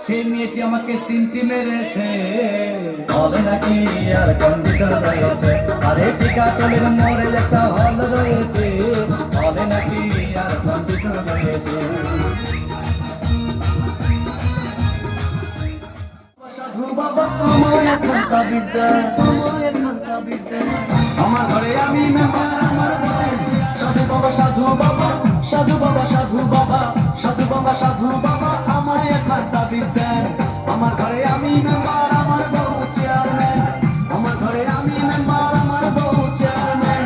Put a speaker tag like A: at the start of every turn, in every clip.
A: সে মেয়েটি আমাকে সিমটি মেরেছে, বলে নাকি আর কন্ডিশন রয়েছে, আরে টিকাটলের মোড়ে একটা হল রয়েছে, বলে নাকি আর কন্ডিশন রয়েছে। সাধু বাবা আমার এখানটা বিদ্যা, আমার ঘরে আমি মেম্বার, আমার সাধু বাবা সাধু বাবা, সাধু বাবা সাধু বাবা, সাধু বাবা সাধু বাবা আমার এখানটা বিদ্যা, আমার ঘরে আমি মেম্বার, আমার বউ চেয়ারম্যান, আমার ঘরে আমি মেম্বার, আমার বউ চেয়ারম্যান,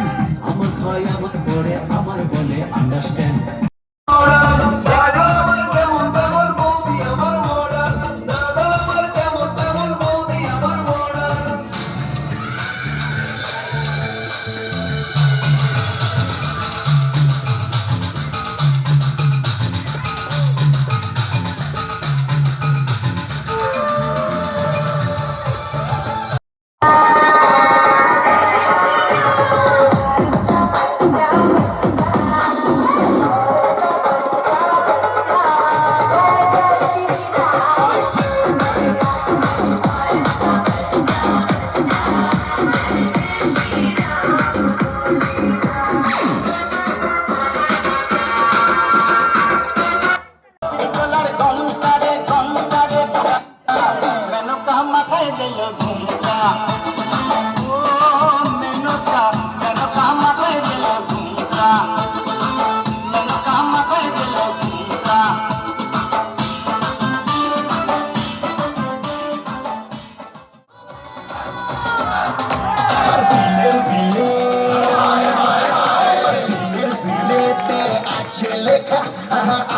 A: আমার ভয় আমার করে আমার বলে আন্ডারস্ট্যান্ড।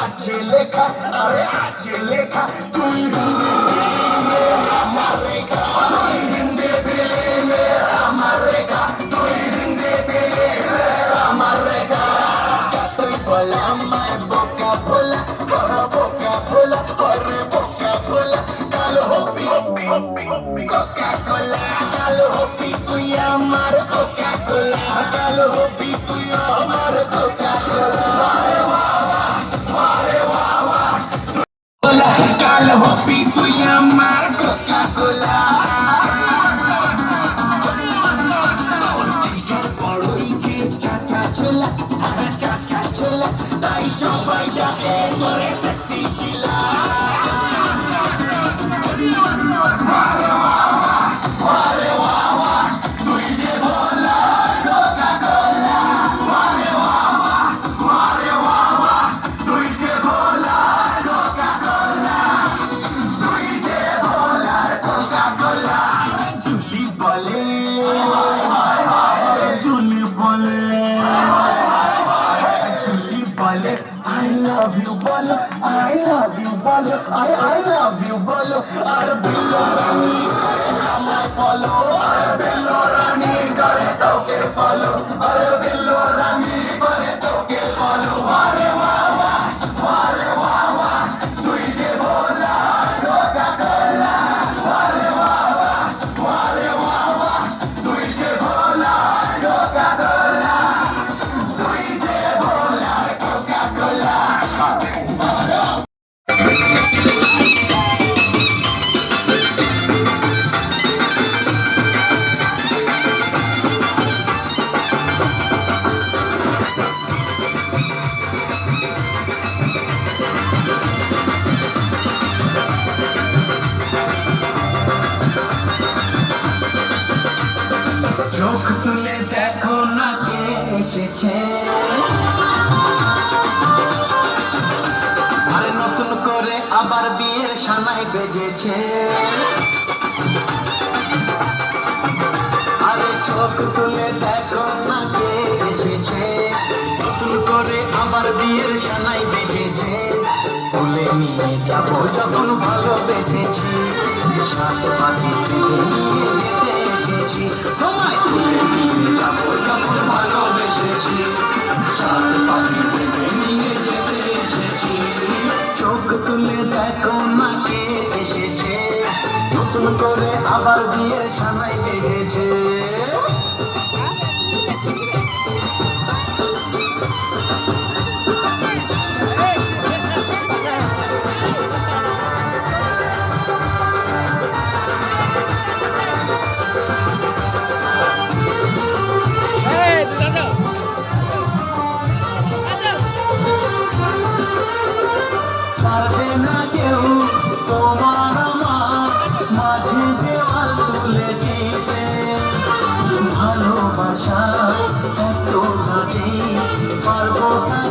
A: আছে লেখা, আরে আছে লেখা, তুই আমার রেখা, তুই হিন্দি ফিল্মে আমার রেখা, তুই হিন্দি ফিল্মে আমার রেখা। তুই বল আমায় বোকা ভোলা, বড় বোকা ভোলা, বড় বোকা ভোলা, কালো হবি কোকা কোলা, কালো হবি তুই আমার কোকা কোলা, কালো হবি তুই আমার কোকা কোলা। কালো হবি তুই আমার কোকা কোলা, বড়ই যে চাচা ছোলা, চাচা ছোলা, তাই সবাই ডাকে করে সেক্সি শিলা। তুই যে ভোলা কোকা কোলা, তুই যে ভোলা কোকা কোলা, তুই যে ভোলা কোকা কোলা। জুলি বলে, জুলি বলে, জুলি বলে I love you বলো, I love you বলো, I love you বলো। আর বিল্লো রানী করে আমায় ফলো, আর বিল্লো রানী করে তোকে ফলো, আর বিল্লো রানী করে তোকে ফলো। আরে বাবা, আরে বাবা, তুই যে ভোলা কোকা কোলা, আরে বাবা, আরে বাবা, তুই যে ভোলা কোকা কোলা, তুই যে ভোলা কোকা কোলা। চোখ তুলে দেখো না কে এসেছে, আরে নতুন করে আবার বিয়ের সানাই বেজেছে, আরে চোখ তুলে দেখো না কে এসেছে, নতুন করে আবার বিয়ের সানাই বেজেছে। তুলে নিয়ে যাবো যখন ভালোবেসেছি, সাত পাখি তুলে নিয়ে যেতে এসেছি, তোমায় তুলে নিয়ে যাবো যখন ভালোবেসেছি, সাত পাখি তুলে নিয়ে যেতে এসেছি। চোখ তুলে দেখো না কে এসেছে, নতুন করে আবার বিয়ের সানাই বেজেছে।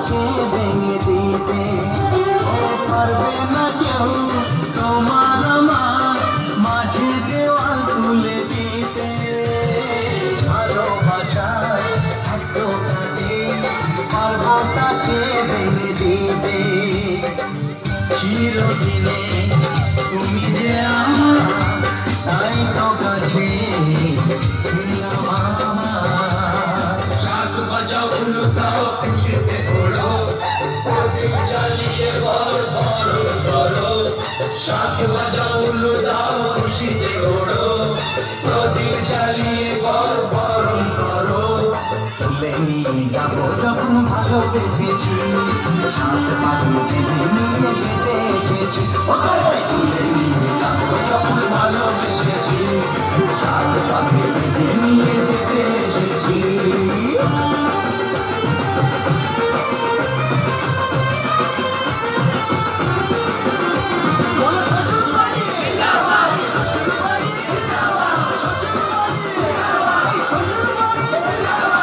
A: তাকে ভেঙে দিতে ও পারবে না কেউ তোমার আমার মাঝে দেওয়াল তুলে দিতে ভালোবাসার এত কাজে পারবো তাকে ভেঙে দিতে চিরদিনে তুমি যে আমার তাই তো কাছে শাক বাজাও উলুকাও খুশিতে ঘোড়ো প্রদীপ জ্বালিয়ে বর বরণ করো শাক বাজাও উলুদাও খুশিতে ঘোড়ো প্রদীপ জ্বালিয়ে বর বরণ করো তুলে নিয়ে যাবো যখন ভালোবেসেছি সাত পাখি নিয়ে কেটে এসেছি তুলে নিয়ে যাবো যখন ভালোবেসেছি